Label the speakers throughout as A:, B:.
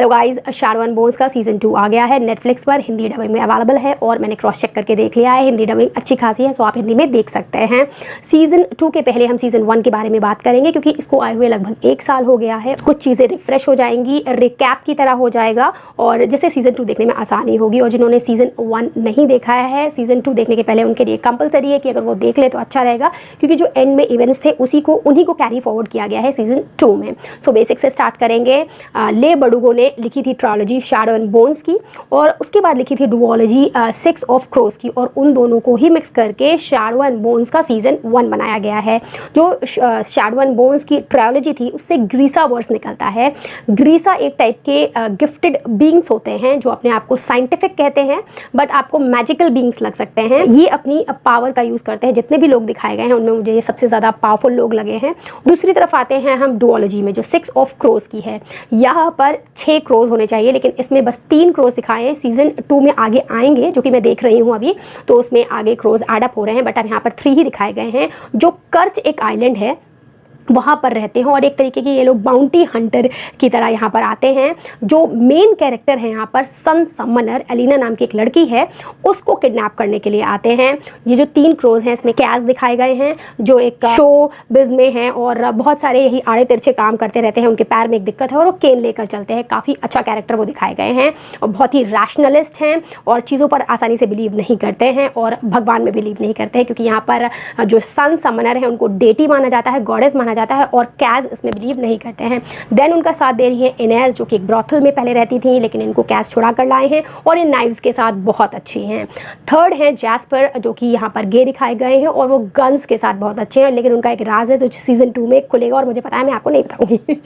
A: Hello guys, shadow and bones का season 2 आ गया है नेटफ्लिक्स पर। हिंदी डबिंग में अवेलेबल है और मैंने क्रॉस चेक करके देख लिया है, हिंदी डबिंग अच्छी खासी है, सो आप हिंदी में देख सकते हैं। सीज़न 2 के पहले हम सीज़न 1 के बारे में बात करेंगे क्योंकि इसको आए हुए लगभग 1 साल हो गया है। कुछ चीज़ें रिफ्रेश हो जाएंगी, रिकैप की तरह हो जाएगा और जिससे सीज़न 2 देखने में आसानी होगी। और जिन्होंने सीज़न 1 नहीं देखा है, सीज़न 2 देखने के पहले उनके लिए कंपलसरी है कि अगर वो देख ले तो अच्छा रहेगा, क्योंकि जो एंड में इवेंट्स थे उन्हीं को कैरी फॉरवर्ड किया गया है सीज़न 2 में। सो बेसिक से स्टार्ट करेंगे। ले बर्डुगो ने लिखी थी ट्रायोलॉजी शैडो एंड बोन्स की, और उसके बाद लिखी थी डुओलॉजी 6 ऑफ क्रोज की, और उन दोनों को ही मिक्स करके शैडो एंड बोन्स का सीज़न 1 बनाया गया है। जो शैडो एंड बोन्स की ट्रायोलॉजी थी उससे ग्रीसा वर्स निकलता है। ग्रीसा एक टाइप के गिफ्टेड बींग्स होते हैं जो अपने आप को साइंटिफिक कहते हैं, बट आपको मैजिकल बींग्स लग सकते हैं। ये अपनी पावर का यूज़ करते हैं। जितने भी लोग दिखाए गए हैं उनमें मुझे ये सबसे ज़्यादा पावरफुल लोग लगे हैं। दूसरी तरफ आते हैं हम डुओलॉजी में, जो 6 ऑफ क्रोज की है। यहाँ पर 6 क्रोज होने चाहिए, लेकिन इसमें बस 3 क्रोज दिखाए हैं। सीज़न 2 में आगे आएंगे, जो कि मैं देख रही हूँ अभी, तो उसमें आगे क्रोज एड अप हो रहे हैं, बट अब यहाँ पर 3 ही दिखाए गए हैं। जो कर्च एक आइलैंड है वहाँ पर रहते हैं, और एक तरीके की ये लोग बाउंटी हंटर की तरह यहाँ पर आते हैं। जो मेन कैरेक्टर है यहाँ पर सन समनर, एलिना नाम की एक लड़की है, उसको किडनैप करने के लिए आते हैं। ये जो 3 क्रोज हैं इसमें कैस दिखाए गए हैं, जो एक शो बिज में हैं और बहुत सारे यही आड़े तिरछे काम करते रहते हैं। उनके पैर में एक दिक्कत है और वो केन लेकर चलते हैं। काफ़ी अच्छा कैरेक्टर वो दिखाए गए हैं और बहुत ही रैशनलिस्ट हैं और चीज़ों पर आसानी से बिलीव नहीं करते हैं और भगवान में बिलीव नहीं करते हैं, क्योंकि यहाँ पर जो सन समनर है उनको डेटी माना जाता है, गॉडेस माना जाता है, और कैज इसमें बिलीव नहीं करते हैं। देन उनका साथ दे रही है इनेस, जो कि एक ब्रॉथल में पहले रहती थी, लेकिन इनको कैज छुड़ा कर लाए हैं और इन नाइव्स के साथ बहुत अच्छी हैं। थर्ड है जैस्पर, जो कि यहाँ पर गे दिखाए गए हैं और वो गन्स के साथ बहुत अच्छे हैं, लेकिन उनका एक राज है जो सीज़न 2 में खुलेगा और मुझे पता है, मैं आपको नहीं बताऊंगी।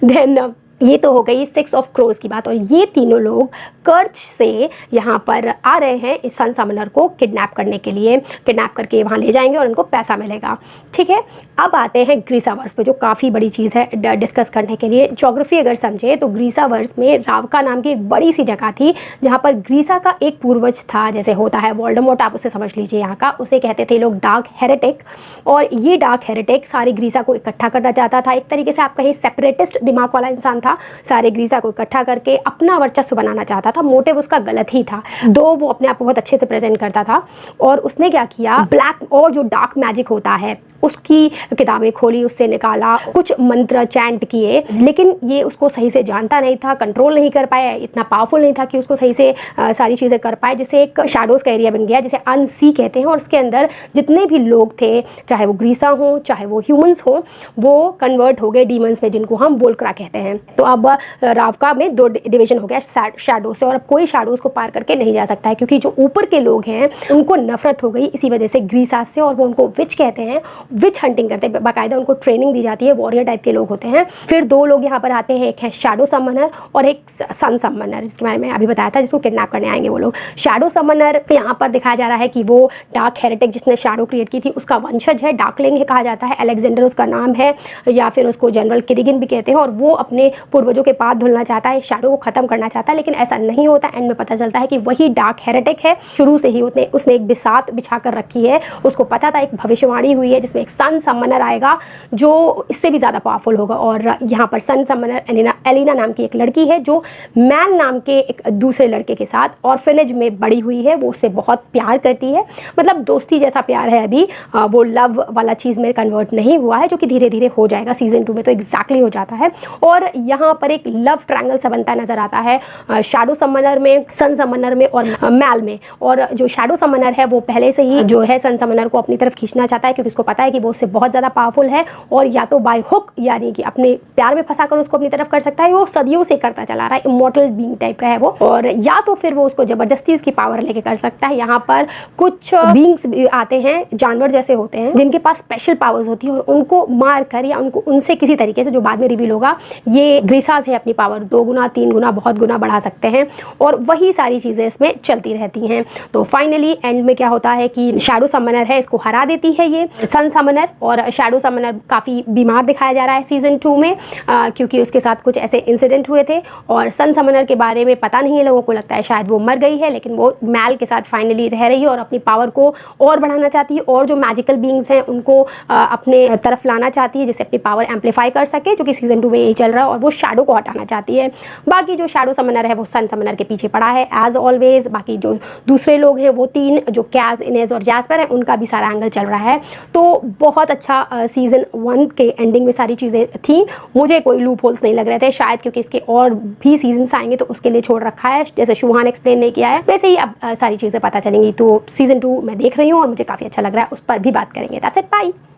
A: देन ये तो हो गई 6 ऑफ क्रोज की बात, और ये तीनों लोग कर्च से यहाँ पर आ रहे हैं इस सन समनर को किडनैप करने के लिए। किडनैप करके वहाँ ले जाएंगे और उनको पैसा मिलेगा। ठीक है, अब आते हैं ग्रीसावर्स पे, जो काफ़ी बड़ी चीज़ है डिस्कस करने के लिए। ज्योग्राफी अगर समझे तो ग्रीसावर्स में रावका नाम की एक बड़ी सी जगह थी, जहाँ पर ग्रीसा का एक पूर्वज था, जैसे होता है वोल्डेमॉर्ट, आप उसे समझ लीजिए यहाँ का। उसे कहते थे लोग डार्क हेरेटिक, और ये डार्क हेरेटिक सारी ग्रीसा को इकट्ठा करना चाहता था। एक तरीके से आप कहीं सेपरेटिस्ट दिमाग वाला इंसान था, सारे ग्रीसा को इकट्ठा करके अपना वर्चस्व बनाना चाहता था। मोटिव उसका गलत ही था, दो वो अपने आप को बहुत अच्छे से प्रेजेंट करता था। और उसने क्या किया, ब्लैक और जो डार्क मैजिक होता है उसकी किताबें खोली, उससे निकाला, कुछ मंत्र चैंट किए, लेकिन ये उसको सही से जानता नहीं था, कंट्रोल नहीं कर पाया, इतना पावरफुल नहीं था कि उसको सही से सारी चीज़ें कर पाए, जिससे एक शैडोज़ का एरिया बन गया, जिसे अनसी कहते हैं। और उसके अंदर जितने भी लोग थे, चाहे वो ग्रीसा हो चाहे वो ह्यूमंस हो, वो कन्वर्ट हो गए डीमंस में, जिनको हम वोल्क्रा कहते हैं। तो अब रावका में 2 डिवीजन हो गया शैडो से, और अब कोई शैडोज़ को पार करके नहीं जा सकता है, क्योंकि जो ऊपर के लोग हैं उनको नफरत हो गई इसी वजह से ग्रीसा से, और वो उनको विच कहते हैं। विच हंटिंग करते हैं, बाकायदा उनको ट्रेनिंग दी जाती है, वॉरियर टाइप के लोग होते हैं। फिर 2 लोग यहाँ पर आते हैं, एक है शैडो समनर और एक सन समनर, जिसके बारे में अभी बताया था, जिसको किडनैप करने आएंगे वो लोग। शैडो समनर यहाँ पर दिखाया जा रहा है कि वो डार्क हेरेटिक जिसने शैडो क्रिएट की थी उसका वंशज है, डार्कलिंग है कहा जाता है, अलेक्जेंडर उसका नाम है, या फिर उसको जनरल किरिगिन भी कहते हैं। और वो अपने पूर्वजों के पाद धुलना चाहता है, शैडो को खत्म करना चाहता है, लेकिन ऐसा नहीं होता। एंड में पता चलता है कि वही डार्क हेरेटिक है। शुरू से ही उसने एक बिसात बिछा कर रखी है, उसको पता था, एक भविष्यवाणी हुई है जिसमें एक सन समनर आएगा जो इससे भी ज़्यादा पावरफुल होगा। और यहाँ पर सन समनर एलिना नाम की एक लड़की है, जो मैल नाम के एक दूसरे लड़के के साथ ऑर्फनेज में बड़ी हुई है। वो उससे बहुत प्यार करती है, मतलब दोस्ती जैसा प्यार है अभी, वो लव वाला चीज़ में कन्वर्ट नहीं हुआ है, जो कि धीरे धीरे हो जाएगा। सीज़न 2 में तो एग्जैक्टली हो जाता है। और यहाँ पर एक लव ट्रायंगल सा बनता नजर आता है शैडो समनर में, सन समनर में और मैल में। और जो शैडो समनर है वो पहले से ही जो है सन समनर को अपनी तरफ खींचना चाहता है, क्योंकि उसको पता है कि वो उससे बहुत ज़्यादा पावरफुल है, और या तो बाय हुक, यानी कि अपने प्यार में फंसा कर उसको अपनी तरफ कर सकता है, वो सदियों से करता चला रहा है, इमॉर्टल बीइंग टाइप का है वो, और या तो फिर वो उसको ज़बरदस्ती उसकी पावर लेके कर सकता है। यहाँ पर कुछ बीइंग्स आते हैं, जानवर जैसे होते हैं, जिनके पास स्पेशल पावर्स होती है, और उनको मार कर या उनसे किसी तरीके से, जो बाद में रिवील होगा, ये ग्रीसास है अपनी पावर 2 गुना 3 गुना बहुत गुना बढ़ा सकते हैं, और वही सारी चीज़ें इसमें चलती रहती हैं। तो फाइनली एंड में क्या होता है कि शैडो समनर है, इसको हरा देती है ये सन समनर, और शैडो समनर काफ़ी बीमार दिखाया जा रहा है सीज़न 2 में, क्योंकि उसके साथ कुछ ऐसे इंसिडेंट हुए थे। और सन समनर के बारे में पता नहीं है, लोगों को लगता है शायद वो मर गई है, लेकिन वो मैल के साथ फाइनली रह रही है और अपनी पावर को और बढ़ाना चाहती है, और जो मैजिकल बीइंग्स हैं उनको अपने तरफ लाना चाहती है, जिससे अपनी पावर एम्पलीफाई कर सके, जो कि सीज़न 2 में यही चल रहा है। और वो शैडो को हटाना चाहती है। बाकी जो शैडो समनर है वो सन समनर के पीछे पड़ा है एज ऑलवेज। बाकी जो दूसरे लोग हैं वो 3 जो कैज, इनेज और जैस्पर है, उनका भी सारा एंगल चल रहा है। तो बहुत अच्छा सीज़न 1 के एंडिंग में सारी चीज़ें थी। मुझे कोई लूप होल्स नहीं लग रहे थे, शायद क्योंकि इसके और भी सीजन्स आएंगे तो उसके लिए छोड़ रखा है, जैसे शुहान एक्सप्लेन नहीं किया है वैसे ही अब सारी चीज़ें पता चलेंगी। तो सीज़न 2 मैं देख रही हूँ और मुझे काफ़ी अच्छा लग रहा है, उस पर भी बात करेंगे। That's it, bye.